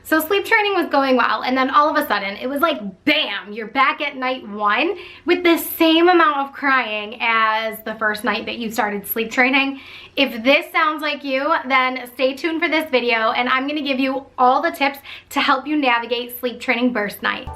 So sleep training was going well, and then all of a sudden it was like bam, you're back at night 1 with the same amount of crying as the first night that you started sleep training. If this sounds like you, then stay tuned for this video, and I'm gonna give you all the tips to help you navigate sleep training burst night.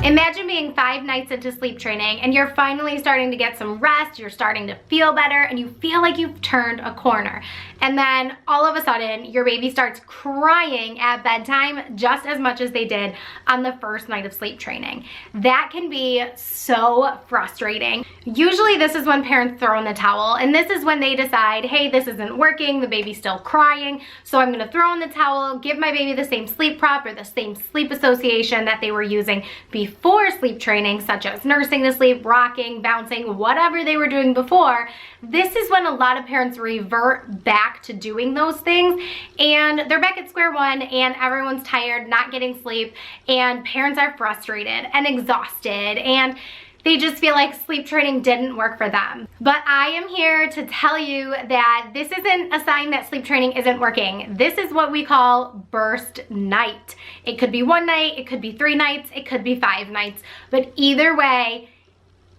Imagine being 5 nights into sleep training and you're finally starting to get some rest, you're starting to feel better, and you feel like you've turned a corner. And then all of a sudden, your baby starts crying at bedtime just as much as they did on the first night of sleep training. That can be so frustrating. Usually this is when parents throw in the towel, and this is when they decide, hey, this isn't working, the baby's still crying, so I'm gonna throw in the towel, give my baby the same sleep prop or the same sleep association that they were using before sleep training, such as nursing to sleep, rocking, bouncing, whatever they were doing before. This is when a lot of parents revert back to doing those things, and they're back at square one, and everyone's tired, not getting sleep, and parents are frustrated and exhausted, and they just feel like sleep training didn't work for them. But I am here to tell you that this isn't a sign that sleep training isn't working. This is what we call burst night. It could be 1 night, it could be 3 nights, it could be 5 nights, but either way,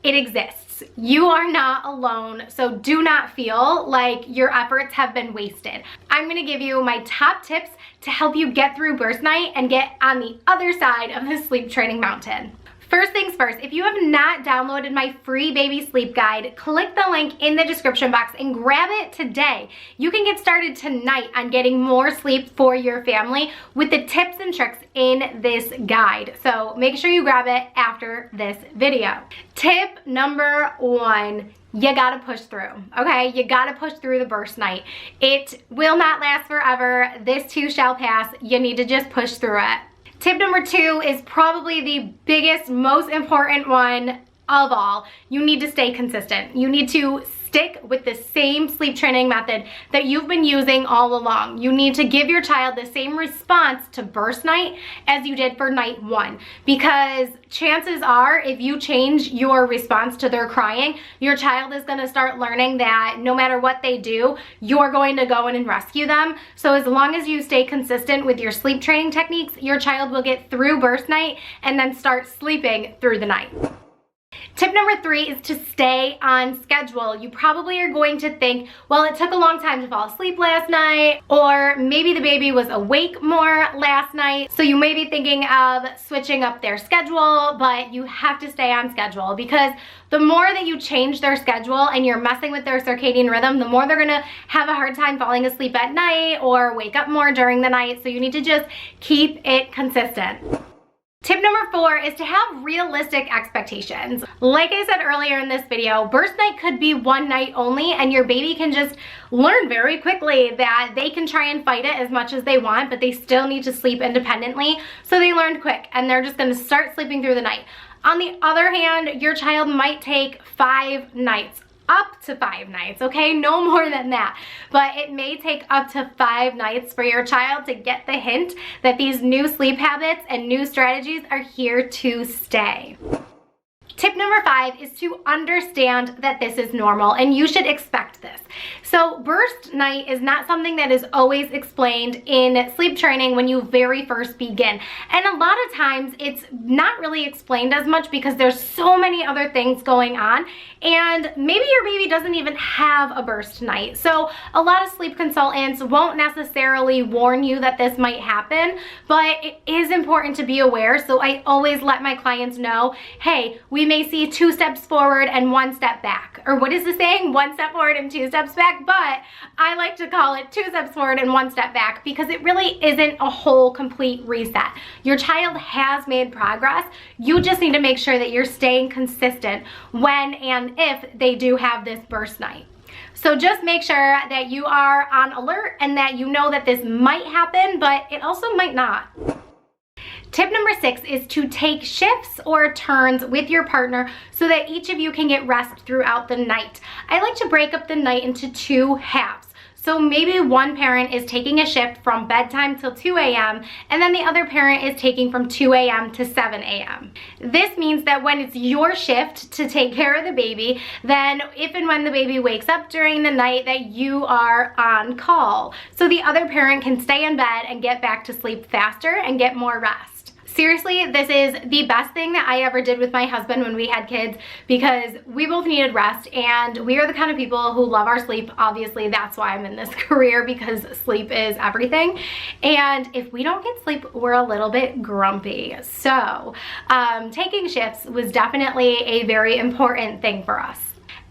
it exists. You are not alone, so do not feel like your efforts have been wasted. I'm gonna give you my top tips to help you get through burst night and get on the other side of the sleep training mountain. First things first, if you have not downloaded my free baby sleep guide, click the link in the description box and grab it today. You can get started tonight on getting more sleep for your family with the tips and tricks in this guide. So make sure you grab it after this video. Tip number 1. You gotta push through, okay? You gotta push through the burst night. It will not last forever. This too shall pass. You need to just push through it. Tip number 2 is probably the biggest, most important one of all. You need to stay consistent. You need to stick with the same sleep training method that you've been using all along. You need to give your child the same response to burst night as you did for night 1, because chances are if you change your response to their crying, your child is going to start learning that no matter what they do, you're going to go in and rescue them. So as long as you stay consistent with your sleep training techniques, your child will get through burst night and then start sleeping through the night. Tip number 3 is to stay on schedule. You probably are going to think, well, it took a long time to fall asleep last night, or maybe the baby was awake more last night. So you may be thinking of switching up their schedule, but you have to stay on schedule, because the more that you change their schedule and you're messing with their circadian rhythm, the more they're gonna have a hard time falling asleep at night or wake up more during the night. So you need to just keep it consistent. Tip number 4 is to have realistic expectations. Like I said earlier in this video, burst night could be 1 night only, and your baby can just learn very quickly that they can try and fight it as much as they want, but they still need to sleep independently. So they learned quick, and they're just gonna start sleeping through the night. On the other hand, your child might take 5 nights, up to 5 nights, okay? No more than that. But it may take up to 5 nights for your child to get the hint that these new sleep habits and new strategies are here to stay. Tip number 5 is to understand that this is normal, and you should expect this. So burst night is not something that is always explained in sleep training when you very first begin. And a lot of times it's not really explained as much because there's so many other things going on, and maybe your baby doesn't even have a burst night. So a lot of sleep consultants won't necessarily warn you that this might happen, but it is important to be aware. So I always let my clients know, hey, we may see 2 steps forward and 1 step back. Or what is the saying? 1 step forward and 2 steps back, but I like to call it 2 steps forward and 1 step back, because it really isn't a whole complete reset. Your child has made progress. You just need to make sure that you're staying consistent when and if they do have this burst night. So just make sure that you are on alert and that you know that this might happen, but it also might not. Tip number 6 is to take shifts or turns with your partner so that each of you can get rest throughout the night. I like to break up the night into 2 halves. So maybe one parent is taking a shift from bedtime till 2 a.m. and then the other parent is taking from 2 a.m. to 7 a.m. This means that when it's your shift to take care of the baby, then if and when the baby wakes up during the night, that you are on call. So the other parent can stay in bed and get back to sleep faster and get more rest. Seriously, this is the best thing that I ever did with my husband when we had kids, because we both needed rest, and we are the kind of people who love our sleep. Obviously, that's why I'm in this career, because sleep is everything. And if we don't get sleep, we're a little bit grumpy. So taking shifts was definitely a very important thing for us.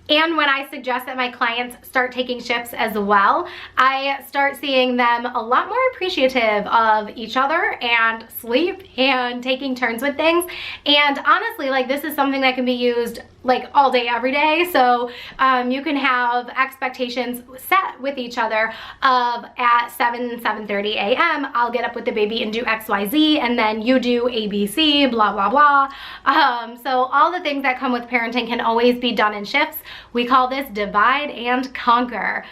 And when I suggest that my clients start taking shifts as well, I start seeing them a lot more appreciative of each other and sleep and taking turns with things. And honestly, like, this is something that can be used like all day, every day. So you can have expectations set with each other of at 7:30 a.m. I'll get up with the baby and do XYZ, and then you do ABC, blah, blah, blah. So all the things that come with parenting can always be done in shifts. We call this divide and conquer.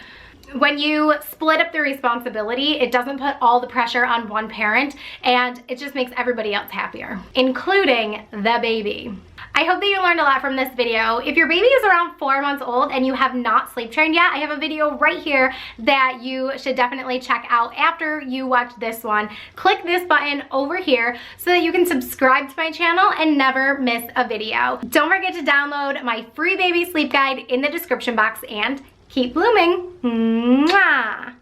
When you split up the responsibility, it doesn't put all the pressure on one parent, and it just makes everybody else happier, including the baby. I hope that you learned a lot from this video. If your baby is around 4 months old and you have not sleep trained yet, I have a video right here that you should definitely check out after you watch this one. Click this button over here so that you can subscribe to my channel and never miss a video. Don't forget to download my free baby sleep guide in the description box, and keep blooming. Mwah!